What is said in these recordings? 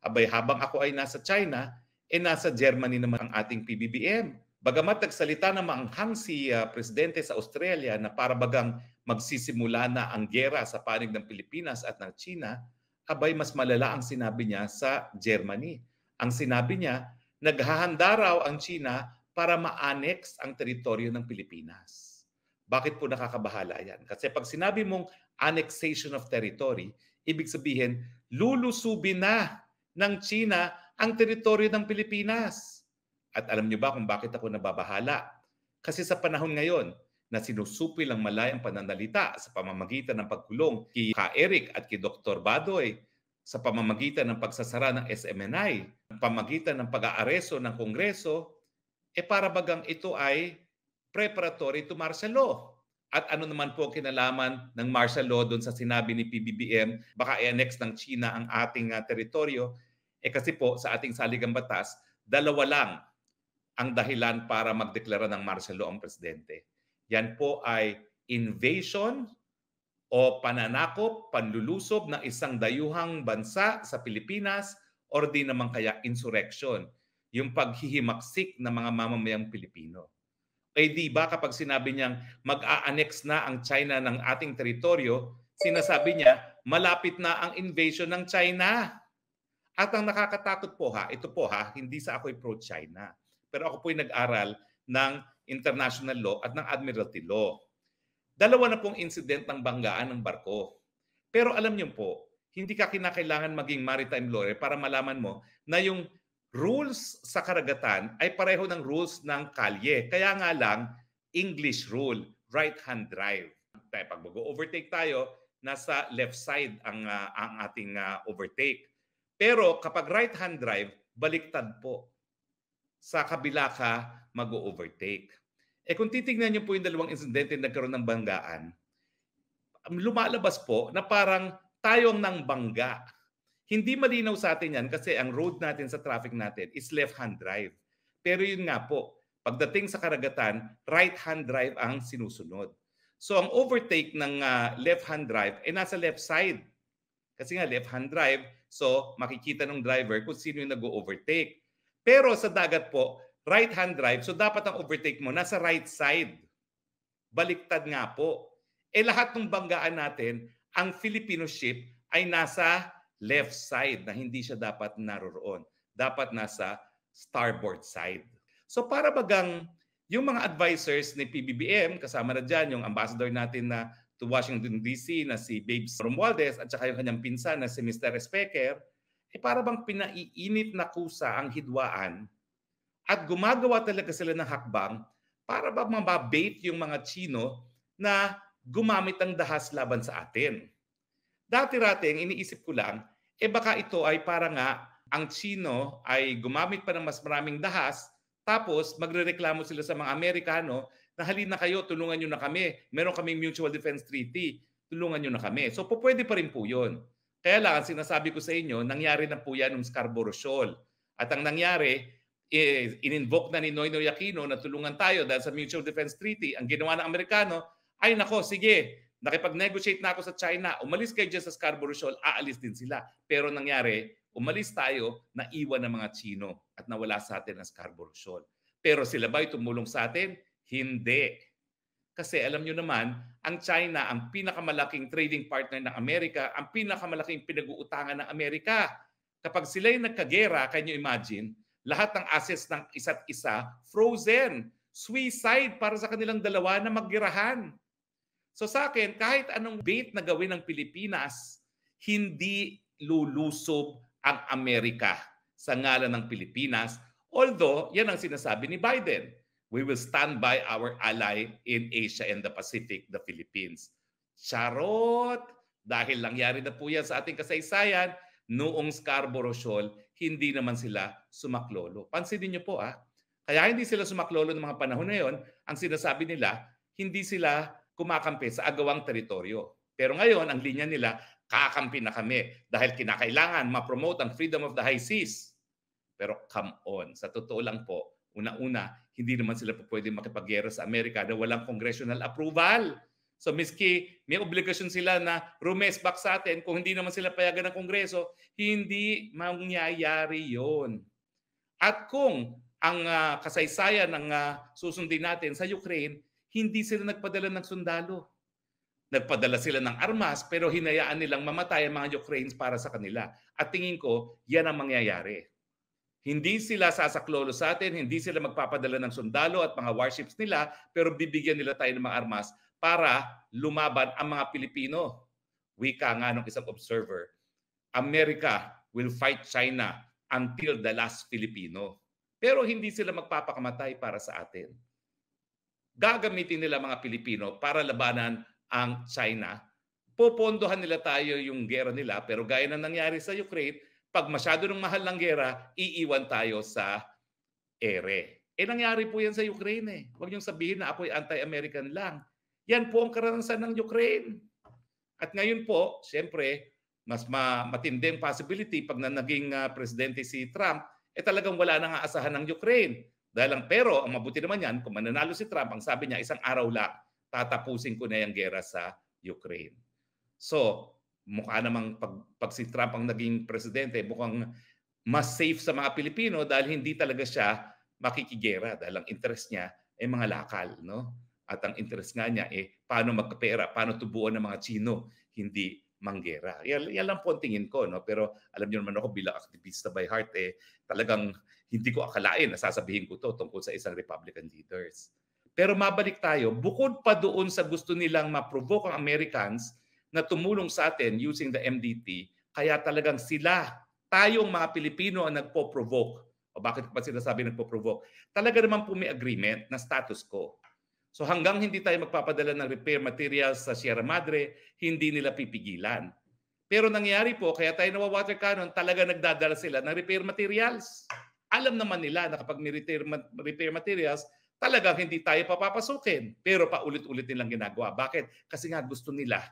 Abay, habang ako ay nasa China, nasa Germany naman ang ating PBBM. Bagamat nagsalita na maanghang si Presidente sa Australia na para bagang magsisimula na ang giyera sa panig ng Pilipinas at ng China, abay mas malala ang sinabi niya sa Germany. Ang sinabi niya, naghahanda raw ang China para ma-annex ang teritoryo ng Pilipinas. Bakit po nakakabahala yan? Kasi pag sinabi mong annexation of territory, ibig sabihin, lulusubin na ng China ang teritoryo ng Pilipinas. At alam niyo ba kung bakit ako nababahala? Kasi sa panahon ngayon na sinusupil ang malayang pananalita sa pamamagitan ng pagkulong kay Ka Eric at kay Dr. Badoy, sa pamamagitan ng pagsasara ng SMNI, sa pamamagitan ng pag-aaresto ng Kongreso, para bagang ito ay preparatory to martial law. At ano naman po kinalaman ng martial law doon sa sinabi ni PBBM, baka i-annex ng China ang ating teritoryo, kasi po sa ating saligang batas, dalawa lang ang dahilan para magdeklara ng martial law ang presidente. Yan po ay invasion o pananakop, panlulusob ng isang dayuhang bansa sa Pilipinas or di naman kaya insurrection, yung paghihimaksik ng mga mamamayang Pilipino. Di ba kapag sinabi niyang mag-a-annex na ang China ng ating teritoryo, sinasabi niya malapit na ang invasion ng China. At ang nakakatakot po ito po hindi sa ako'y pro-China. Pero ako po'y nag-aral ng international law at ng admiralty law. Dalawa na pong incident ng banggaan ng barko. Pero alam niyo po, hindi ka kinakailangan maging maritime lawyer para malaman mo na yung rules sa karagatan ay pareho ng rules ng kalye. Kaya nga lang, English rule, right-hand drive. Pag mag-overtake tayo, nasa left side ang ating overtake. Pero kapag right-hand drive, baliktad po. Sa kabila ka mag-overtake. Kung titignan niyo po yung dalawang insidente na nagkaroon ng banggaan, lumalabas po na parang tayong nang bangga. Hindi malinaw sa atin yan kasi ang road natin sa traffic natin is left-hand drive. Pero yun nga po, pagdating sa karagatan, right-hand drive ang sinusunod. So ang overtake ng left-hand drive ay nasa left side. Kasi nga left-hand drive, so makikita ng driver kung sino yung nag-overtake. Pero sa dagat po, right-hand drive, so dapat ang overtake mo nasa right side. Baliktad nga po. Lahat ng banggaan natin, ang Filipino ship ay nasa left side na hindi siya dapat naroroon. Dapat nasa starboard side. So para bagang yung mga advisors ni PBBM, kasama na dyan yung ambassador natin na to Washington DC na si Babes Romualdez at saka yung kanyang pinsan na si Mr. Specker, para bang pinaiinit na kusa ang hidwaan at gumagawa talaga sila ng hakbang para ba mababait yung mga Chino na gumamit ng dahas laban sa atin. Dati-rating, iniisip ko lang, baka ito ay para nga ang Chino ay gumamit pa ng mas maraming dahas tapos magrereklamo sila sa mga Amerikano na halina kayo, tulungan nyo na kami. Meron kaming Mutual Defense Treaty, tulungan nyo na kami. So pwede pa rin po yun. Kaya lang, sinasabi ko sa inyo, nangyari na po yan ng Scarborough Shoal. At ang nangyari, in-invoke na ni Noynoy Aquino na tulungan tayo dahil sa Mutual Defense Treaty. Ang ginawa ng Amerikano, ay nako, sige, nakipag-negotiate na ako sa China, umalis kayo dyan sa Scarborough Shoal, aalis din sila. Pero nangyari, umalis tayo, naiwan ng mga Chino at nawala sa atin ang Scarborough Shoal. Pero sila ba'y tumulong sa atin? Hindi. Kasi alam nyo naman, ang China, ang pinakamalaking trading partner ng Amerika, ang pinakamalaking pinag-uutangan ng Amerika. Kapag sila'y nagkagera, can you imagine, lahat ng assets ng isa't isa, frozen, suicide para sa kanilang dalawa na maggirahan. So sa akin, kahit anong bait na gawin ng Pilipinas, hindi lulusob ang Amerika sa ngalan ng Pilipinas. Although, yan ang sinasabi ni Biden. We will stand by our ally in Asia and the Pacific, the Philippines. Charot! Dahil nangyari na po yan sa ating kasaysayan, noong Scarborough Shoal, hindi naman sila sumaklolo. Pansinin niyo po kaya hindi sila sumaklolo ng mga panahon na yun, ang sinasabi nila, hindi sila kumakampi sa agawang teritoryo. Pero ngayon, ang linya nila, kakampi na kami dahil kinakailangan ma-promote ang freedom of the high seas. Pero come on, sa totoo lang po, una-una, hindi naman sila po pwede makipaggera sa Amerika na walang congressional approval. So miski may obligasyon sila na rumesbak sa atin, kung hindi naman sila payagan ng Kongreso, hindi mangyayari yon. At kung ang kasaysayan ng susundin natin sa Ukraine, hindi sila nagpadala ng sundalo. Nagpadala sila ng armas pero hinayaan nilang mamatay ang mga Ukrainians para sa kanila. At tingin ko, yan ang mangyayari. Hindi sila sasaklolo sa atin, hindi sila magpapadala ng sundalo at mga warships nila, pero bibigyan nila tayo ng mga armas para lumaban ang mga Pilipino. Wika nga ng isang observer, America will fight China until the last Filipino. Pero hindi sila magpapakamatay para sa atin. Gagamitin nila mga Pilipino para labanan ang China. Popondohan nila tayo yung gera nila, pero gaya na nangyari sa Ukraine, pag masyado ng mahal ng gera, iiwan tayo sa ere. Nangyari po yan sa Ukraine eh. Huwag niyong sabihin na ako'y anti-American lang. Yan po ang karanasan ng Ukraine. At ngayon po, siyempre, mas matinding possibility pag naging presidente si Trump, talagang wala nang aasahan ng Ukraine. Pero ang mabuti naman yan, kung mananalo si Trump, ang sabi niya, isang araw lang, tatapusin ko na yung gera sa Ukraine. So, mukha namang pag si Trump ang naging presidente, mukhang mas safe sa mga Pilipino dahil hindi talaga siya makikigera dahil ang interest niya ay mga lakal, no? At ang interest nga niya paano magkapera, paano tubuan ng mga Chino, hindi manggera. Yan lang po ang tingin ko, no? Pero alam niyo naman ako bilang aktivista by heart, talagang hindi ko akalain na sasabihin ko to tungkol sa isang Republican leaders. Pero mabalik tayo, bukod pa doon sa gusto nilang ma-provoke ang Americans na tumulong sa atin using the MDT, kaya talagang sila, tayong mga Pilipino ang nagpo-provoke. O bakit pa sinasabi nagpo-provoke? Talaga naman po may agreement na status quo. So hanggang hindi tayo magpapadala ng repair materials sa Sierra Madre, hindi nila pipigilan. Pero nangyari po, kaya tayo nawa-water cannon, talaga nagdadala sila ng repair materials. Alam naman nila na kapag may repair materials, talagang hindi tayo papapasukin. Pero paulit-ulit nilang ginagawa. Bakit? Kasi nga gusto nila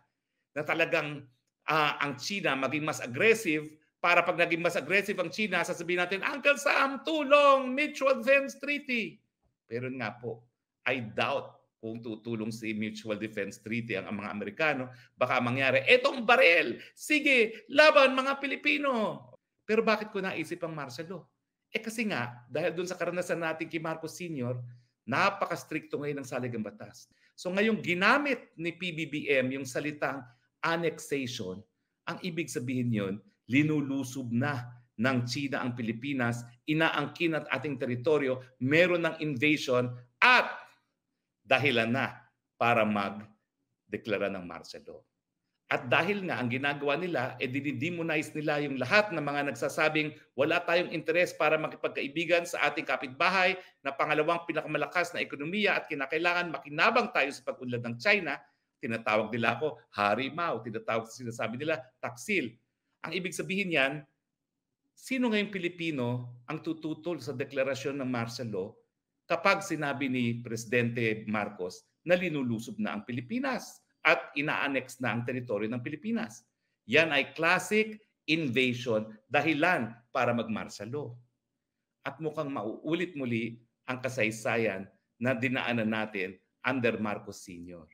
na talagang ang China maging mas aggressive para pag naging mas aggressive ang China, sasabihin natin, Uncle Sam, tulong, Mutual Defense Treaty. Pero nga po, I doubt kung tutulong si Mutual Defense Treaty ang mga Amerikano, baka mangyari, etong barel, sige, laban mga Pilipino. Pero bakit ko naisip ang martial law? Kasi nga, dahil doon sa karanasan natin kay Marcos Sr., napaka-stricto ngayon ng saligang batas. So ngayong ginamit ni PBBM yung salitang annexation, ang ibig sabihin yon, linulusob na ng China ang Pilipinas, inaangkin at ating teritoryo, meron ng invasion at dahilan na para mag-deklara ng martial law. At dahil nga ang ginagawa nila, dinidemonize nila yung lahat ng mga nagsasabing wala tayong interes para makipagkaibigan sa ating kapitbahay na pangalawang pinakamalakas na ekonomiya at kinakailangan makinabang tayo sa pag-unlad ng China. Tinatawag nila ako Harimau, sinasabi nila Taksil. Ang ibig sabihin yan, sino ngayong Pilipino ang tututol sa deklarasyon ng martial law kapag sinabi ni Presidente Marcos na linulusob na ang Pilipinas at ina-annex na ang teritoryo ng Pilipinas? Yan ay classic invasion, dahilan para mag-martial law. At mukhang mauulit muli ang kasaysayan na dinaanan natin under Marcos Sr.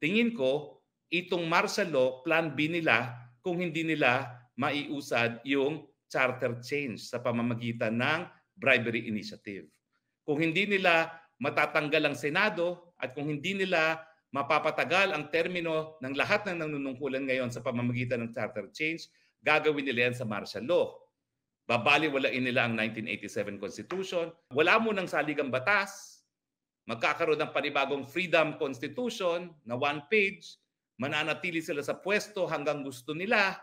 Tingin ko, itong martial law, plan B nila kung hindi nila maiusad yung charter change sa pamamagitan ng bribery initiative. Kung hindi nila matatanggal ang Senado at kung hindi nila mapapatagal ang termino ng lahat ng nanunungkulan ngayon sa pamamagitan ng charter change, gagawin nila yan sa martial law. Babaliwalain nila ang 1987 Constitution. Wala mo ng saligang batas. Magkakaroon ng panibagong Freedom Constitution na one page. Mananatili sila sa pwesto hanggang gusto nila.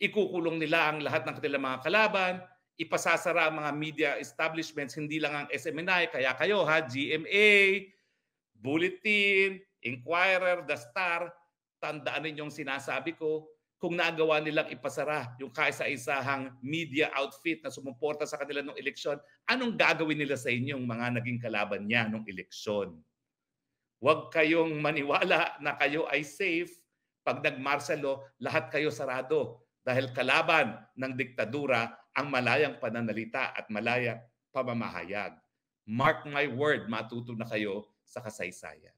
Ikukulong nila ang lahat ng kanilang mga kalaban. Ipasasara ang mga media establishments, hindi lang ang SMNI, kaya kayo GMA, Bulletin, Inquirer, The Star, tandaan ninyong sinasabi ko, kung nagawa nilang ipasara yung kaisa-isahang media outfit na sumuporta sa kanila nung eleksyon, anong gagawin nila sa inyong mga naging kalaban niya nung eleksyon? Huwag kayong maniwala na kayo ay safe. Pag nag-martial law, lahat kayo sarado dahil kalaban ng diktadura ang malayang pananalita at malayang pamamahayag. Mark my word, matuto na kayo sa kasaysayan.